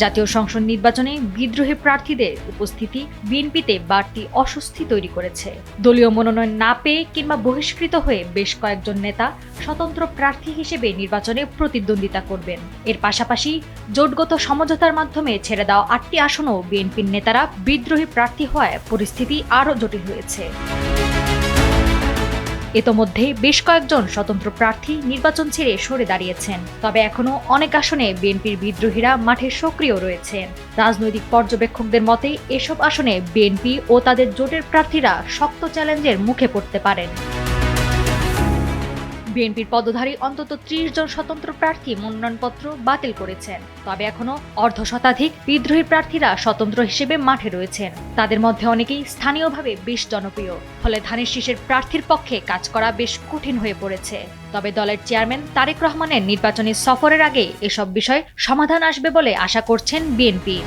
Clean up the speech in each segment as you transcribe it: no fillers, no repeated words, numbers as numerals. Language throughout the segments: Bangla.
জাতীয় সংসদ নির্বাচনে বিদ্রোহী প্রার্থীদের উপস্থিতি বিএনপিতে বাড়তি অস্বস্তি তৈরি করেছে। দলীয় মনোনয়ন না পেয়ে কিংবা বহিষ্কৃত হয়ে বেশ কয়েকজন নেতা স্বতন্ত্র প্রার্থী হিসেবে নির্বাচনে প্রতিদ্বন্দ্বিতা করবেন। এর পাশাপাশি জোটগত সমঝোতার মাধ্যমে ছেড়ে দেওয়া 8টি আসনও বিএনপির নেতারা বিদ্রোহী প্রার্থী হওয়ায় পরিস্থিতি আরও জটিল হয়েছে। ইতোমধ্যে বেশ কয়েকজন স্বতন্ত্র প্রার্থী নির্বাচন ছেড়ে সরে দাঁড়িয়েছেন। তবে এখনও অনেক আসনে বিএনপির বিদ্রোহীরা মাঠে সক্রিয় রয়েছেন। রাজনৈতিক পর্যবেক্ষকদের মতে এসব আসনে বিএনপি ও তাদের জোটের প্রার্থীরা শক্ত চ্যালেঞ্জের মুখে পড়তে পারেন। বিএনপির পদধারী অন্তত 30 জন স্বতন্ত্র প্রার্থী মনোনয়নপত্র বাতিল করেছেন। তবে এখনও অর্ধশতাধিক বিদ্রোহী প্রার্থীরা স্বতন্ত্র হিসেবে মাঠে রয়েছেন। তাদের মধ্যে অনেকেই স্থানীয়ভাবে বেশ জনপ্রিয়, ফলে ধানের শীষের প্রার্থীর পক্ষে কাজ করা বেশ কঠিন হয়ে পড়েছে। তবে দলের চেয়ারম্যান তারেক রহমানের নির্বাচনী সফরের আগে এসব বিষয় সমাধান আসবে বলে আশা করছেন বিএনপি।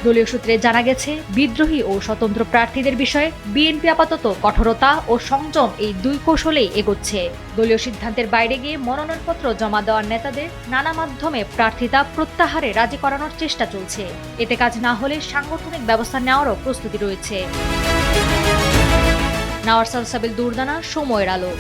দলীয় সূত্রে জানা গেছে, বিদ্রোহী ও স্বতন্ত্র প্রার্থীদের বিষয়ে বিএনপি আপাতত কঠোরতা ও সংযম এই দুই কৌশলেই এগোচ্ছে। দলীয় সিদ্ধান্তের বাইরে গিয়ে মনোনয়নপত্র জমা দেওয়ার নেতাদের নানা মাধ্যমে প্রার্থিতা প্রত্যাহারে রাজি করানোর চেষ্টা চলছে। এতে কাজ না হলে সাংগঠনিক ব্যবস্থা নেওয়ারও প্রস্তুতি রয়েছে। নাওয়ার সালসাবিল দুরদানা, সময়ের আলো।